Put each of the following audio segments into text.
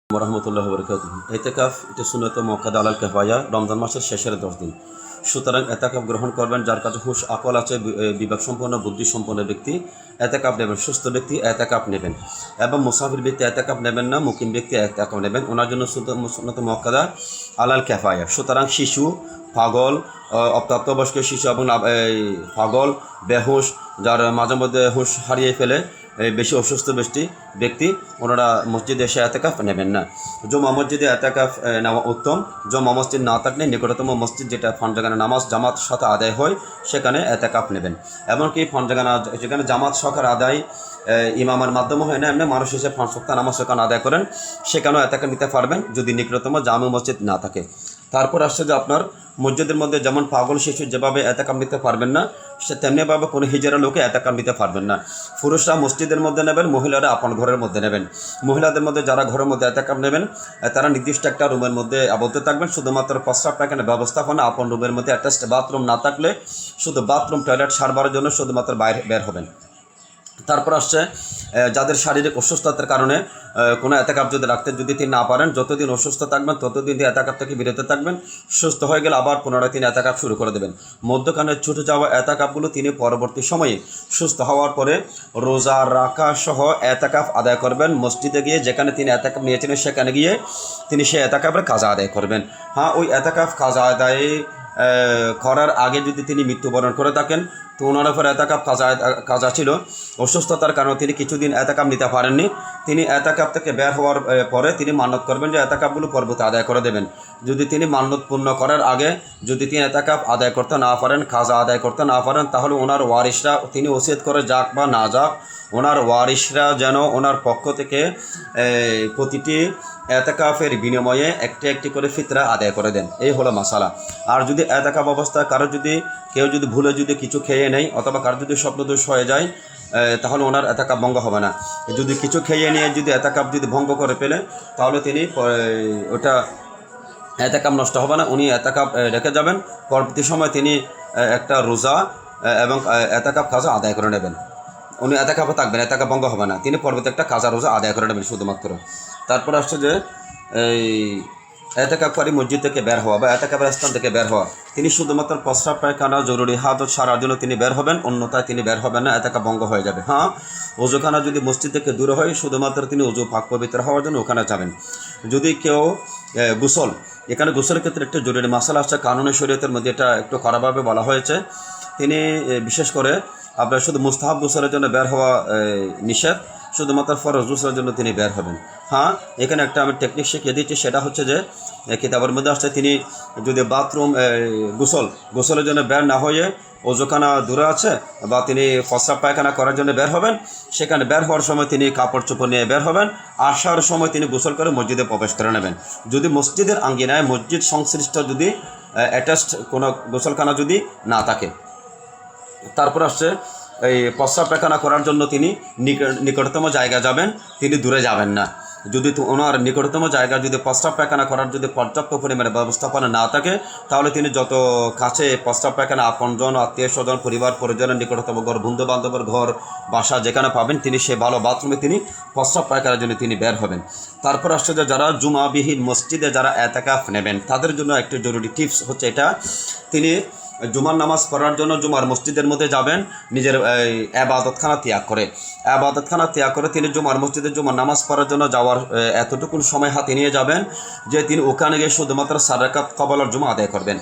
রহমতুল্লাহ বরকাতুহু। এতেকাফ এটা সুন্নত মুআক্কাদা আলাল কিফায়া, রমজান মাসের শেষের 10 দিন। সুতরাং এতেকাফ গ্রহণ করবেন যার কাছে হুশ আকল আছে, বিবেক সম্পন্ন বুদ্ধি সম্পন্ন ব্যক্তি এতেকাফ নেবেন, সুস্থ ব্যক্তি এতেকাফ নেবেন, এবং মুসাফির ব্যক্তি এতেকাফ নেবেন না, মুকিম ব্যক্তি এতেকাফ নেবেন। ওনার জন্য সুন্নত মুআক্কাদা আলাল কিফায়া। সুতরাং শিশু, পাগল, অপ্রাপ্তবয়স্ক শিশু এবং পাগল, বেহুশ, যার মাঝে মধ্যে হুশ হারিয়ে ফেলে, বেশি অসুস্থ ব্যক্তি ওনারা মসজিদে এসে এতেকাফ নেবেন না। জমা মসজিদে এতেকাফ নেওয়া উত্তম। জমা মসজিদ না থাকলে নিকটতম মসজিদ যেটা ফান্ডাগানা নামাজ জামাত সাথে আদায় হয় সেখানে এতেকাফ নেবেন। এমনকি ফান্ডাগানা যেখানে জামাত সহকারে আদায় ইমামের মাধ্যমে হয় না, এমনি মানুষ এসে 5 ওয়াক্ত নামাজ সেখানে আদায় করেন, সেখানেও এতেকাফ নিতে পারবেন যদি নিকটতম জামে মসজিদ না থাকে। তারপর আসছে যে আপনার মসজিদের মধ্যে যেমন পাগল শিশু যেভাবে এতেকাফ নিতে পারবেন না, সে তেমনিভাবে কোনো হিজড়া লোকে এতেকাফ নিতে পারবেন না। পুরুষরা মসজিদের মধ্যে নেবেন, মহিলারা আপন ঘরের মধ্যে নেবেন। মহিলাদের মধ্যে যারা ঘরের মধ্যে এতেকাফ নেবেন তারা নির্দিষ্ট একটা রুমের মধ্যে আবদ্ধ থাকবেন। শুধুমাত্র প্রস্রাব পায়খানা ব্যবস্থাপনা আপন রুমের মধ্যে অ্যাটাচড বাথরুম না থাকলে শুধু বাথরুম টয়লেট সারবারের জন্য শুধুমাত্র বাইরে বের হবেন। তারপর আসছে যাদের শারীরিক অসুস্থতার কারণে কোনো এতেকাফ যদি রাখতে যদি তিনি না পারেন, যতদিন অসুস্থ থাকবেন ততদিন তিনি এতেকাফ থেকে বিরত থাকবেন। সুস্থ হয়ে গেলে আবার পুনরায় তিনি এতেকাফ শুরু করে দেবেন। মধ্যখানে ছুটে যাওয়া এতেকাফগুলো তিনি পরবর্তী সময়ে সুস্থ হওয়ার পরে রোজা রাখা সহ এতেকাফ আদায় করবেন। মসজিদে গিয়ে যেখানে তিনি এতেকাফ নিয়েছিলেন সেখানে গিয়ে তিনি সেই এতেকাফের কাজা আদায় করবেন। হ্যাঁ, ওই এতেকাফ কাজা আদায় করার আগে যদি তিনি মৃত্যুবরণ করে থাকেন তো ওনার উপর এতেকাফ কাজা ছিল, অসুস্থতার কারণে তিনি কিছুদিন এতেকাফ নিতে পারেননি। তিনি এতেকাফ থেকে বের হওয়ার পরে তিনি মান্যত করবেন যে এতেকাফগুলো পরবর্তী আদায় করে দেবেন। যদি তিনি মান্যত পূর্ণ করার আগে যদি তিনি এতেকাফ আদায় করতে না পারেন, কাজা আদায় করতে না পারেন, তাহলে ওনার ওয়ারিশরা, তিনি ওসিয়ত করে যাক বা না যাক, ওনার ওয়ারিশরা যেন ওনার পক্ষ থেকে প্রতিটি এতেকাফের বিনিময়ে একটি একটি করে ফিতরা আদায় করে দেন। এই হলো মাসালা। আর যদি এতেকাফ অবস্থায় কেউ যদি ভুলে যদি কিছু খেয়ে নেয় অথবা কারো যদি স্বপ্নদোষ হয়ে যায় তাহলে ওনার এতেকাফ ভঙ্গ হবে না। যদি কিছু খেয়ে নিয়ে যদি এতেকাফ যদি ভঙ্গ করে ফেলে তাহলে তিনি ওটা এতেকাফ নষ্ট হবে না, উনি এতেকাফ রেখে যাবেন। পরবর্তী সময় তিনি একটা রোজা এবং এতেকাফ কাজা আদায় করে নেবেন। উনি এতেকাফে থাকবেন, এতেকাফ ভঙ্গ হবে না, তিনি পরবর্তী একটা কাজা রোজা আদায় করে নেবেন শুধুমাত্র। তারপর আসছে যে এই এতেকাফকারী মসজিদ থেকে বের হওয়া বা এতেকাফের স্থান থেকে বের হওয়া, তিনি শুধুমাত্র প্রস্রাব পায়খানা জরুরি হাজত সারার জন্য তিনি বের হবেন, অন্যথায় তিনি বের হবেন না, এতেকাফ ভঙ্গ হয়ে যাবে। হ্যাঁ, ওজুখানা যদি মসজিদ থেকে দূরে হয় শুধুমাত্র তিনি ওজু পাক পবিত্র হওয়ার জন্য ওখানে যাবেন। যদি কেউ গোসল, এখানে গোসলের ক্ষেত্রে একটু জরুরি মাসালা আসছে, কানুনে শরীয়তের মধ্যে এটা একটু খারাপভাবে বলা হয়েছে। তিনি বিশেষ করে আপনার শুধু মুস্তাহাব গোসলের জন্য বের হওয়া নিষেধ, শুধুমাত্র ফরজ গোসলের জন্য তিনি বের হবেন। হ্যাঁ, এখানে একটা আমি টেকনিক শিখিয়ে দিচ্ছি, সেটা হচ্ছে যে কিতাবের মধ্যে আসছে তিনি যদি বাথরুম গোসলের জন্য বের না হয়ে ওজুখানা দূরে আছে বা তিনি প্রস্রাব পায়খানা করার জন্য বের হবেন, সেখানে বের হওয়ার সময় তিনি কাপড় চোপড় নিয়ে বের হবেন, আসার সময় তিনি গোসল করে মসজিদে প্রবেশ করে নেবেন। যদি মসজিদের আঙ্গিনায় মসজিদ সংশ্লিষ্ট যদি অ্যাটাচড কোনো গোসলখানা যদি না থাকে। তারপর আসছে এই প্রস্রাব পায়খানা করার জন্য তিনি নিকটতম জায়গা যাবেন, তিনি দূরে যাবেন না। যদি ওনার নিকটতম জায়গা যদি প্রস্রাব পায়খানা করার যদি পর্যাপ্ত পরিমাণে ব্যবস্থাপনা না থাকে তাহলে তিনি যত কাছে প্রস্রাব পায়খানা আপনজন, আত্মীয় স্বজন, পরিবার পরিজনের নিকটতম ঘর, বন্ধু বান্ধবের ঘর, বাসা যেখানে পাবেন তিনি সে ভালো বাথরুমে তিনি প্রস্রাব পায়খানার জন্য তিনি বের হবেন। তারপর আসছে যে যারা জুমাবিহীন মসজিদে যারা এতেকাফ নেবেন তাদের জন্য একটি জরুরি টিপস হচ্ছে এটা, তিনি জুমার নামাজ পড়ার জন্য জুমার মসজিদের মধ্যে যাবেন নিজের আবাদতখানা ত্যাগ করে তিনি জুমার মসজিদে জুমার নামাজ পড়ার জন্য যাওয়ার এতটুকুন সময় হাতে নিয়ে যাবেন যে তিনি ওখানে গিয়ে শুধুমাত্র 4 রাকাত কবলার জুমা আদায় করবেন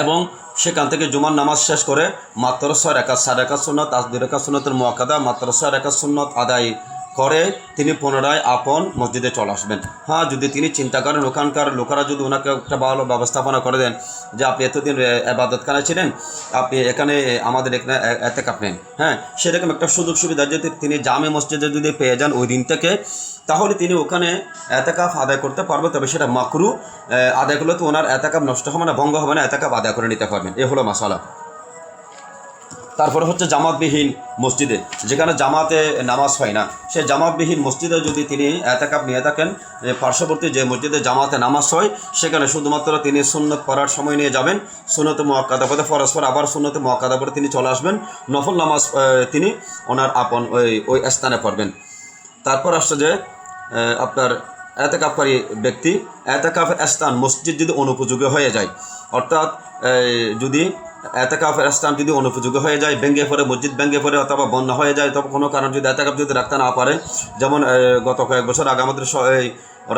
এবং সেখান থেকে জুমার নামাজ শেষ করে মাত্র 6 রাকাত 4 রাকাত সুন্নত আর 2 রাকাত সুন্নতের মুআক্কাদা মাত্র 6 রাকাত সুন্নত আদায় করে তিনি পুনরায় আপন মসজিদে চলে আসবেন। হ্যাঁ, যদি তিনি চিন্তা করেন ওখানকার লোকেরা যদি ওনাকে একটা ভালো ব্যবস্থাপনা করে দেন যে আপনি এতদিন ইবাদতখানায় ছিলেন, আপনি এখানে আমাদের এখানে এতেকাফ নেন, হ্যাঁ, সেরকম একটা সুযোগ সুবিধা যদি তিনি জামে মসজিদে যদি পেয়ে যান ওই দিন থেকে, তাহলে তিনি ওখানে এতেকাফ আদায় করতে পারবে। তবে সেটা মাকরু আদায় করলে তো ওনার এতেকাফ নষ্ট হবে না, ভঙ্গ হবে না, এতেকাফ আদায় করে নিতে পারবেন। এ হলো মাসালা। তারপরে হচ্ছে জামাতবিহীন মসজিদে, যেখানে জামাতে নামাজ হয় না, সে জামাতবিহীন মসজিদে যদি তিনি এতেকাফ নিয়ে থাকেন, পার্শ্ববর্তী যে মসজিদে জামাতে নামাজ হয় সেখানে শুধুমাত্র তিনি সুন্নত পড়ার সময় নিয়ে যাবেন, সুন্নতে মুআক্কাদা পড়ে ফরজ পর আবার সুন্নতে মুআক্কাদা পড়ে তিনি চলে আসবেন, নফল নামাজ তিনি ওনার আপন ওই স্থানে পড়বেন। তারপর আসছে যে আপনার এতেকাফকারী ব্যক্তি এতেকাফের স্থান মসজিদ যদি অনুপযোগী হয়ে যায়, অর্থাৎ যদি এতেকাফের স্থান যদি অনুপযোগী হয়ে যায়, ভেঙে পড়ে, মসজিদ ভেঙে পড়ে অথবা বন্যা হয়ে যায়, তবে কোনো কারণ যদি এতেকাফ যদি রাখতে না পারে, যেমন গত কয়েক বছর আগে আমাদের এই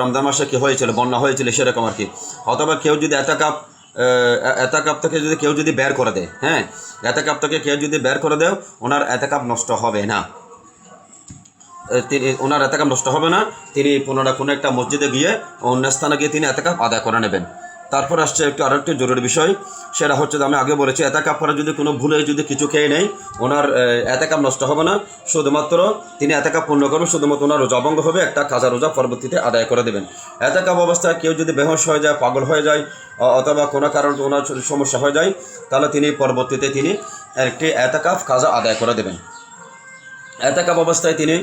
রমজান মাসে কি হয়েছিল, বন্যা হয়েছিল সেরকম আর কি, অথবা কেউ যদি এতেকাফ থেকে যদি কেউ যদি বের করে দেয়, হ্যাঁ, এতেকাফ থেকে কেউ যদি বের করে দেয়, ওনার এতেকাফ নষ্ট হবে না, ওনার এতেকাফ নষ্ট হবে না। তিনি পুনরায় কোনো একটা মসজিদে গিয়ে অন্য স্থানে গিয়ে তিনি এতেকাফ আদায় করে নেবেন। তারপর আসছে আরেকটি জরুরি বিষয়, সেটা হচ্ছে আমি আগে বলেছি, এতেকাফ করে যদি কোনো ভুলে যদি কিছু খেয়ে নেয়, ওনার এতেকাফ নষ্ট হবে না, শুধুমাত্র তিনি এতেকাফ পূর্ণ করবেন, শুধুমাত্র ওনার রোজা ভঙ্গ হবে, একটা কাজা রোজা পরবর্তীতে আদায় করে দেবেন। এতেকাফ অবস্থায় কেউ যদি বেহুশ হয়ে যায়, পাগল হয়ে যায়, অথবা কোনো কারণে ওনার সমস্যা হয়ে যায়, তাহলে তিনি পরবর্তীতে তিনি একটি এতেকাফ কাজা আদায় করে দেবেন। এতেকাফ অবস্থায় তিনি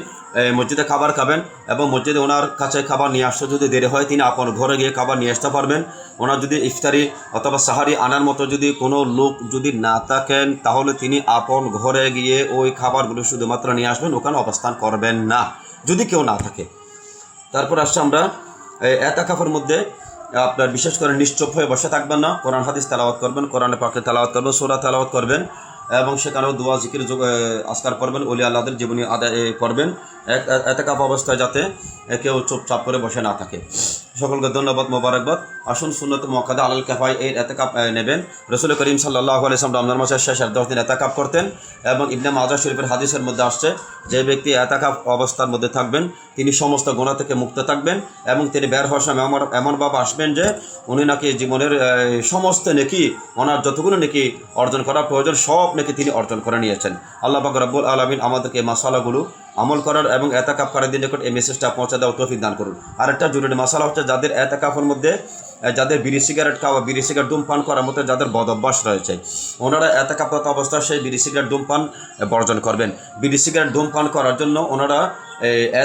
মসজিদে খাবার খাবেন এবং মসজিদে ওনার কাছে খাবার নিয়ে আসতে যদি দেরি হয়, তিনি আপন ঘরে গিয়ে খাবার নিয়ে আসতে পারবেন। ওনার যদি ইফতারি অথবা সাহারি আনার মতো যদি কোনো লোক যদি না থাকেন, তাহলে তিনি আপন ঘরে গিয়ে ওই খাবারগুলো শুধুমাত্র নিয়ে আসবেন, ওখানে অবস্থান করবেন না যদি কেউ না থাকে। তারপর আসছে আমরা এতেকাফের মধ্যে আপনার বিশেষ করে নিশ্চুপ হয়ে বসে থাকবেন না, কোরআন হাদিস তেলাওয়াত করবেন, কোরআনে পাকে তেলাওয়াত করবেন, সূরা তেলাওয়াত করবেন এবং সেখানেও দোয়া জিকির আজকার করবেন, ওলি আল্লাহদের জীবনী আদায় করবেন। এতেকাফ অবস্থায় যাতে কেউ চুপচাপ করে বসে না থাকে। সকলকে ধন্যবাদ, মোবারকবাদ। আসুন সুন্নত মুআক্কাদা আলাল কিফায়া এর এতেকাফ নেবেন। রাসূল করিম সাল্লাল্লাহু আলাইহি ওয়াসাল্লাম রমজান মাসের শেষের 10 দিন এতেকাফ করতেন এবং ইবনে মাজাহ শরীফের হাদিসের মধ্যে আসছে, যে ব্যক্তি এতেকাফ অবস্থার মধ্যে থাকবেন তিনি সমস্ত গুনাহ থেকে মুক্ত থাকবেন এবং তিনি বের হওয়ার সময় এমনভাবে আসবেন যে উনি নাকি জীবনের সমস্ত নেকি, ওনার যতগুলো নেকি অর্জন করা প্রয়োজন সব নেকি তিনি অর্জন করে নিয়েছেন। আল্লাহ পাক রব্বুল আলামিন আমাদেরকে এই মাসালাগুলো আমল করার এবং এতেকাফকারীদের নিকট এই মেসেজটা পৌঁছে দেওয়ার তৌফিক দান করুন। আরেকটা জরুরি মাসালা হচ্ছে, যাদের এতেকাফের মধ্যে যাদের বিড়ি সিগারেট খাওয়া, বিড়ি সিগারেট ধূমপান করার মতো যাদের বদ অভ্যাস রয়েছে, ওনারা এতেকাফরত অবস্থায় সেই বিড়ি সিগারেট ধূমপান বর্জন করবেন। বিড়ি সিগারেট ধূমপান করার জন্য ওনারা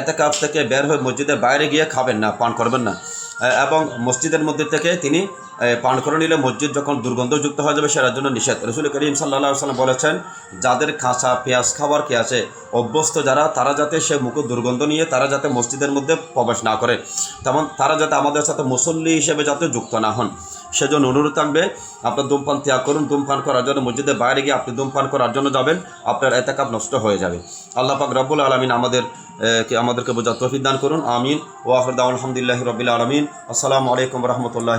এতেকাফ থেকে বের হয়ে মসজিদের বাইরে গিয়ে খাবেন না, পান করবেন না, এবং মসজিদের মধ্যে থেকে তিনি পান করে নিলে মসজিদ যখন দুর্গন্ধযুক্ত হয়ে যাবে সেটার জন্য নিষেধ। রাসূল করিম সাল্লাল্লাহু আলাইহি ওয়াসাল্লাম বলেছেন, যাদের কাঁচা পেঁয়াজ খাবার কি আছে অভ্যস্ত যারা, তারা যাতে সে মুখে দুর্গন্ধ নিয়ে তারা যাতে মসজিদের মধ্যে প্রবেশ না করে, তেমন তারা যাতে আমাদের সাথে মুসল্লি হিসেবে যাতে যুক্ত না হন, সেজন্য অনুরোধ থাকবে আপনার ধূমপান ত্যাগ করুন। ধূমপান করার জন্য মসজিদের বাইরে গিয়ে আপনি ধূমপান করার জন্য যাবেন, আপনার এতেকাফ নষ্ট হয়ে যাবে। আল্লাহ পাক রব্বুল আলামিন আমাদেরকে বোঝার তৌফিক দান করুন। আমিন। ওয়া আখিরু দাওয়ানা আলহামদুলিল্লাহি রাব্বিল আলামিন। আসসালামু আলাইকুম ওয়া রাহমাতুল্লাহি।